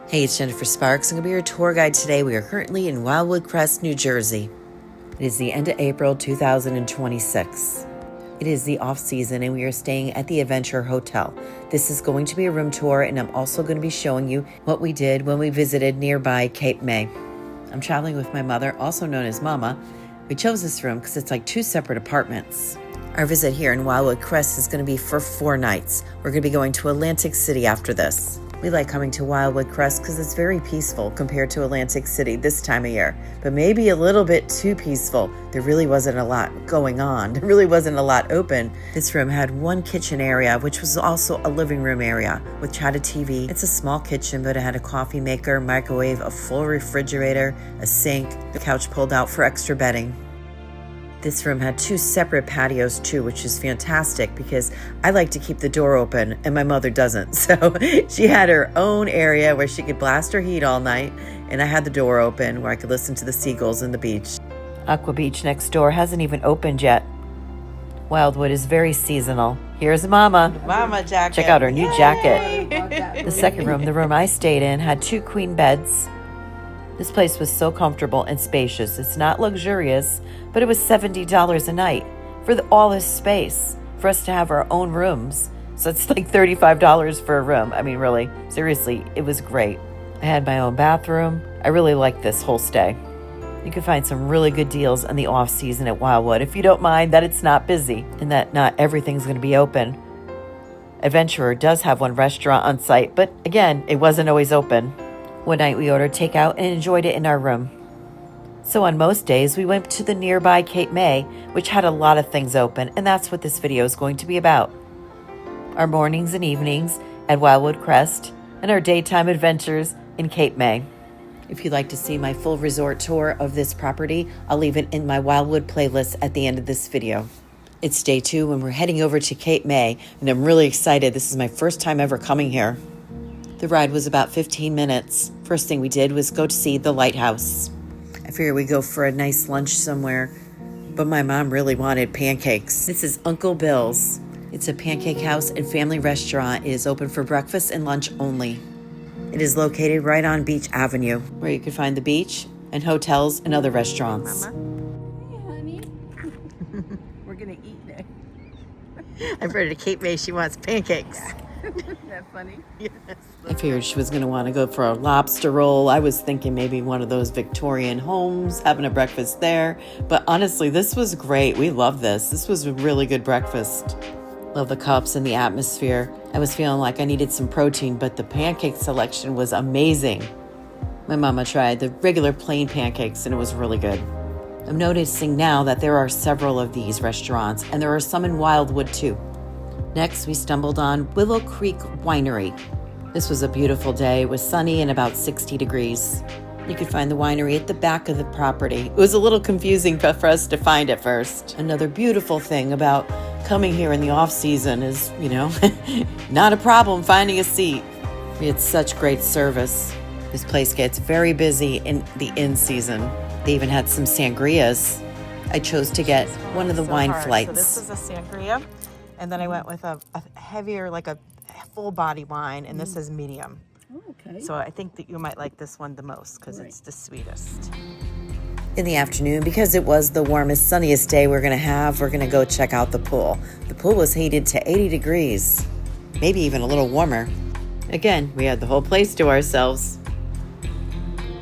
Hey, it's Jennifer Sparks. I'm going to be your tour guide today. We are currently in Wildwood Crest, New Jersey. It is the end of April 2026. It is the off season and we are staying at the Adventure Hotel. This is going to be a room tour and I'm also going to be showing you what we did when we visited nearby Cape May. I'm traveling with my mother, also known as Mama. We chose this room because it's like two separate apartments. Our visit here in Wildwood Crest is going to be for 4 nights. We're going to be going to Atlantic City after this. We like coming to Wildwood Crest because it's very peaceful compared to Atlantic City this time of year, but maybe a little bit too peaceful. There really wasn't a lot going on. There really wasn't a lot open. This room had one kitchen area, which was also a living room area, which had a TV. It's a small kitchen, but it had a coffee maker, microwave, a full refrigerator, a sink, the couch pulled out for extra bedding. This room had 2 separate patios too, which is fantastic because I like to keep the door open and my mother doesn't. So she had her own area where she could blast her heat all night, and I had the door open where I could listen to the seagulls and the beach. Aqua Beach next door hasn't even opened yet. Wildwood is very seasonal. Here's Mama. Mama jacket. Check out her new jacket. The second room, the room I stayed in, had 2 queen beds. This place was so comfortable and spacious. It's not luxurious, but it was $70 a night for all this space for us to have our own rooms. So it's like $35 for a room. I mean, really, seriously, it was great. I had my own bathroom. I really liked this whole stay. You can find some really good deals in the off season at Wildwood if you don't mind that it's not busy and that not everything's going to be open. Adventurer does have one restaurant on site, but again, it wasn't always open. One night we ordered takeout and enjoyed it in our room. So on most days, we went to the nearby Cape May, which had a lot of things open, and that's what this video is going to be about. Our mornings and evenings at Wildwood Crest, and our daytime adventures in Cape May. If you'd like to see my full resort tour of this property, I'll leave it in my Wildwood playlist at the end of this video. It's day 2 when we're heading over to Cape May, and I'm really excited. This is my first time ever coming here. The ride was about 15 minutes. First thing we did was go to see the lighthouse. I figured we'd go for a nice lunch somewhere, but my mom really wanted pancakes. This is Uncle Bill's. It's a pancake house and family restaurant. It is open for breakfast and lunch only. It is located right on Beach Avenue, where you can find the beach and hotels and other restaurants. Mama. Hey, honey. We're gonna eat now. I've heard at Cape May she wants pancakes. Isn't that funny? Yes. I figured she was going to want to go for a lobster roll. I was thinking maybe one of those Victorian homes, having a breakfast there. But honestly, this was great. We love this. This was a really good breakfast. Love the cups and the atmosphere. I was feeling like I needed some protein, but the pancake selection was amazing. My mama tried the regular plain pancakes and it was really good. I'm noticing now that there are several of these restaurants and there are some in Wildwood too. Next, we stumbled on Willow Creek Winery. This was a beautiful day. It was sunny and about 60 degrees. You could find the winery at the back of the property. It was a little confusing for us to find at first. Another beautiful thing about coming here in the off season is, not a problem finding a seat. We had such great service. This place gets very busy in the in season. They even had some sangrias. I chose to get one of the wine flights. So this is a sangria. And then I went with a heavier, like a full body wine, and this is medium. Oh, okay. So I think that you might like this one the most because it's the sweetest. In the afternoon, because it was the warmest, sunniest day we're going to go check out the pool. The pool was heated to 80 degrees, maybe even a little warmer. Again, we had the whole place to ourselves.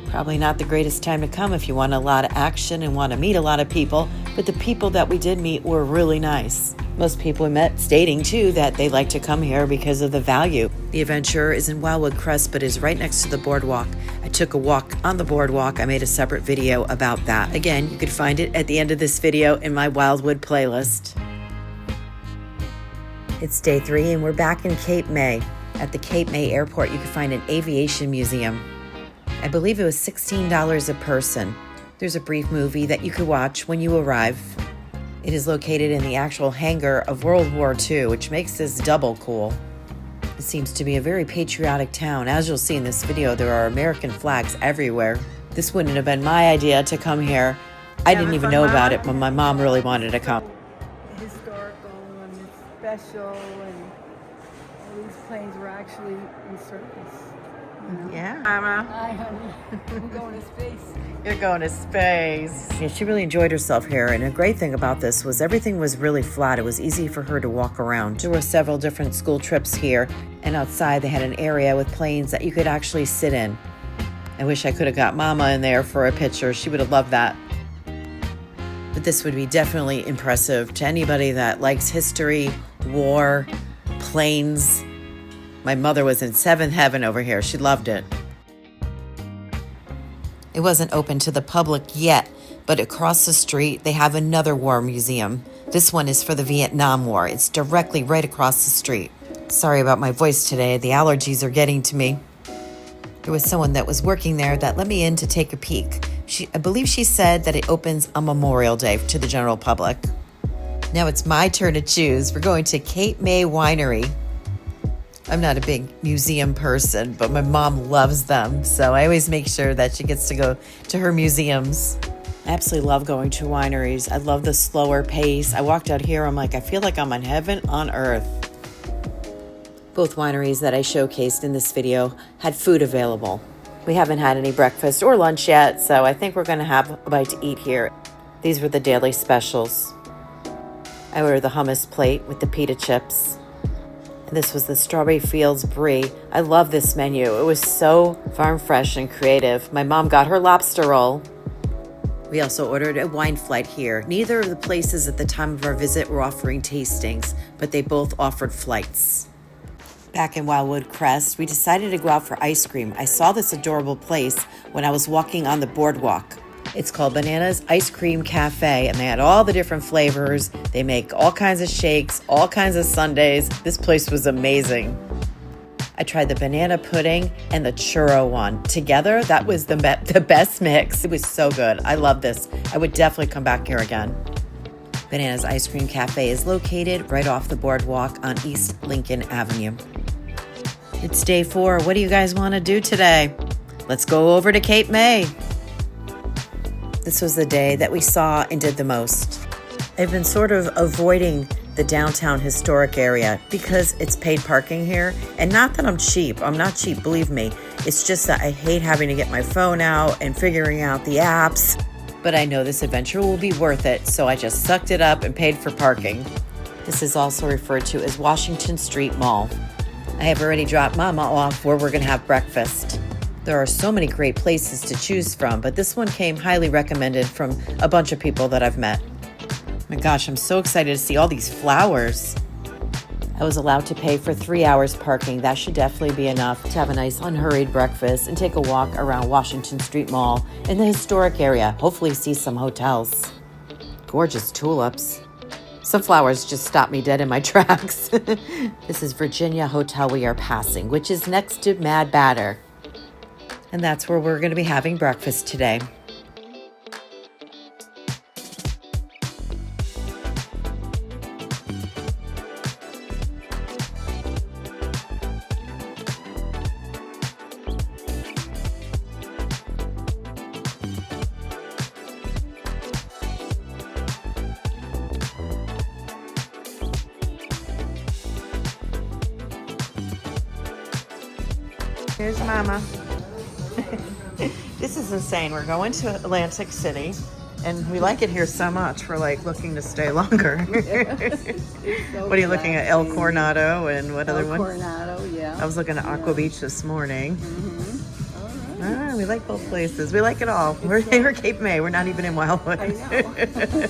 Probably not the greatest time to come if you want a lot of action and want to meet a lot of people, but the people that we did meet were really nice. Most people we met stating, too, that they like to come here because of the value. The Adventurer is in Wildwood Crest, but is right next to the boardwalk. I took a walk on the boardwalk. I made a separate video about that. Again, you can find it at the end of this video in my Wildwood playlist. It's day 3, and we're back in Cape May. At the Cape May Airport, you can find an aviation museum. I believe it was $16 a person. There's a brief movie that you could watch when you arrive. It is located in the actual hangar of World War II, which makes this double cool. It seems to be a very patriotic town. As you'll see in this video, there are American flags everywhere. This wouldn't have been my idea to come here. I didn't even know about it, but my mom really wanted to come. Historical and it's special, and all these planes were actually in service. Yeah. Mama, Hi, honey. I'm going to space. you're going to space. Yeah, she really enjoyed herself here, and a great thing about this was everything was really flat. It was easy for her to walk around. There were several different school trips here, and outside they had an area with planes that you could actually sit in. I wish I could have got Mama in there for a picture. She would have loved that. But this would be definitely impressive to anybody that likes history, war, planes. My mother was in seventh heaven over here. She loved it. It wasn't open to the public yet, but across the street, they have another war museum. This one is for the Vietnam War. It's directly right across the street. Sorry about my voice today. The allergies are getting to me. There was someone that was working there that let me in to take a peek. I believe she said that it opens on Memorial Day to the general public. Now it's my turn to choose. We're going to Cape May Winery. I'm not a big museum person, but my mom loves them, so I always make sure that she gets to go to her museums. I absolutely love going to wineries. I love the slower pace. I walked out here, I'm like, I feel like I'm on heaven on earth. Both wineries that I showcased in this video had food available. We haven't had any breakfast or lunch yet, so I think we're going to have a bite to eat here. These were the daily specials. I ordered the hummus plate with the pita chips. And this was the Strawberry Fields Brie. I love this menu. It was so farm fresh and creative. My mom got her lobster roll. We also ordered a wine flight here. Neither of the places at the time of our visit were offering tastings, but they both offered flights. Back in Wildwood Crest, we decided to go out for ice cream. I saw this adorable place when I was walking on the boardwalk. It's called Banana's Ice Cream Cafe, and they had all the different flavors. They make all kinds of shakes, all kinds of sundaes. This place was amazing. I tried the banana pudding and the churro one. Together, that was the best mix. It was so good. I love this. I would definitely come back here again. Banana's Ice Cream Cafe is located right off the boardwalk on East Lincoln Avenue. It's day 4. What do you guys want to do today? Let's go over to Cape May. This was the day that we saw and did the most. I've been sort of avoiding the downtown historic area because it's paid parking here. And not that I'm cheap. I'm not cheap, believe me. It's just that I hate having to get my phone out and figuring out the apps. But I know this adventure will be worth it, so I just sucked it up and paid for parking. This is also referred to as Washington Street Mall. I have already dropped Mama off where we're going to have breakfast. There are so many great places to choose from, but this one came highly recommended from a bunch of people that I've met. My gosh, I'm so excited to see all these flowers. I was allowed to pay for 3 hours parking. That should definitely be enough to have a nice unhurried breakfast and take a walk around Washington Street Mall in the historic area. Hopefully see some hotels. Gorgeous tulips. Some flowers just stopped me dead in my tracks. This is Virginia Hotel we are passing, which is next to Mad Batter. And that's where we're going to be having breakfast today. Here's Mama. This is insane. We're going to Atlantic City, and we like it here so much. We're like looking to stay longer. So What are you looking at? El relaxing. Coronado and what other one? Coronado, yeah. I was looking at Aqua Beach this morning. All right. We like both places. We like it all. We're here at Cape May. We're not even in Wildwood. I know.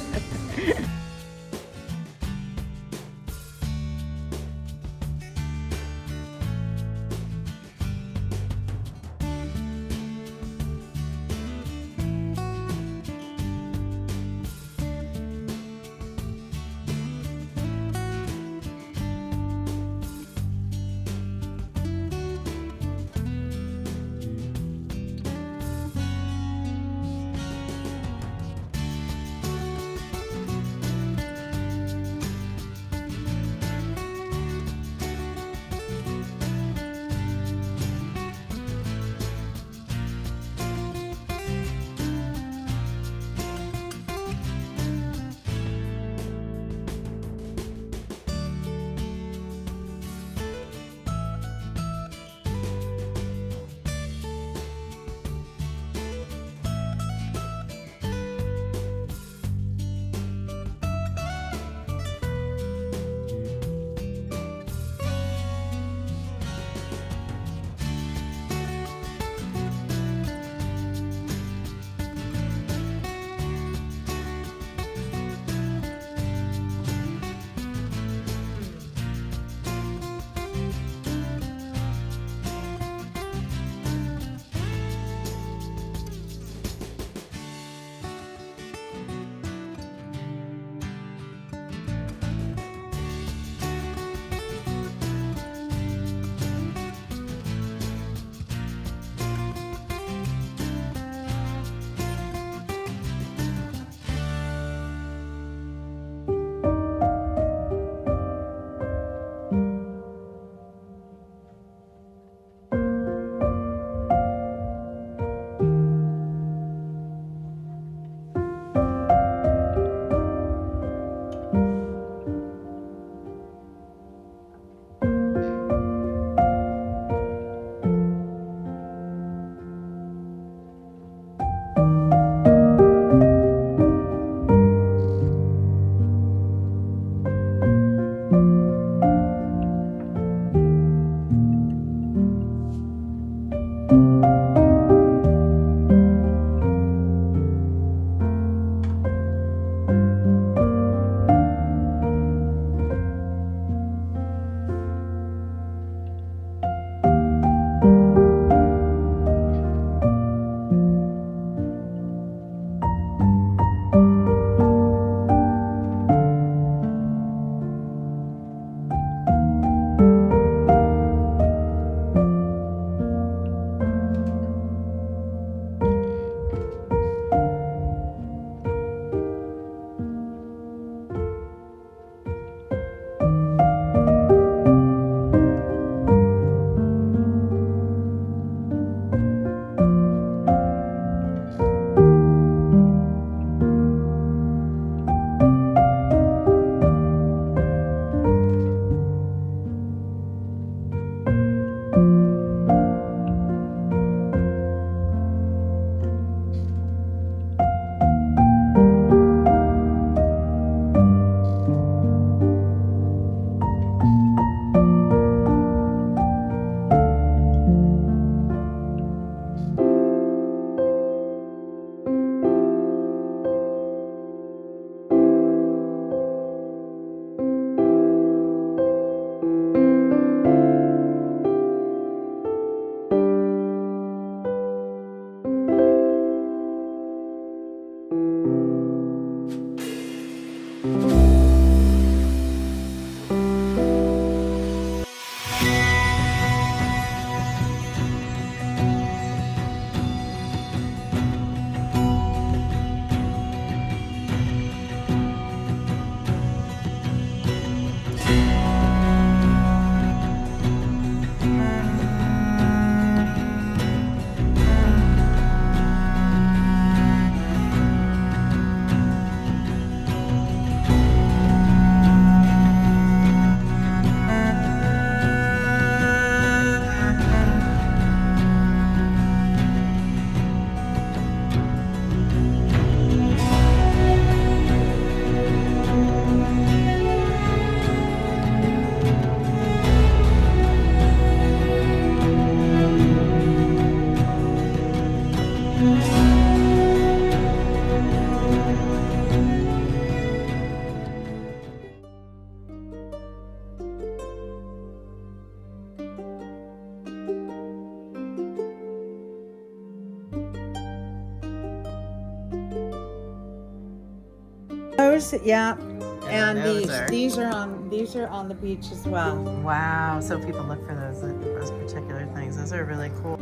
those, yeah. And those are- these are on the beach as well. Wow. So people look for those particular things. Those are really cool.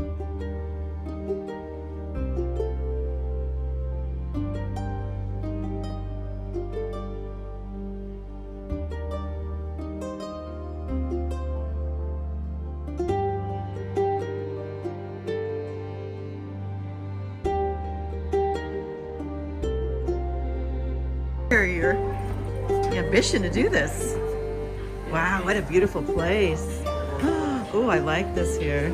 Your ambition to do this. Wow, what a beautiful place. Oh, I like this here.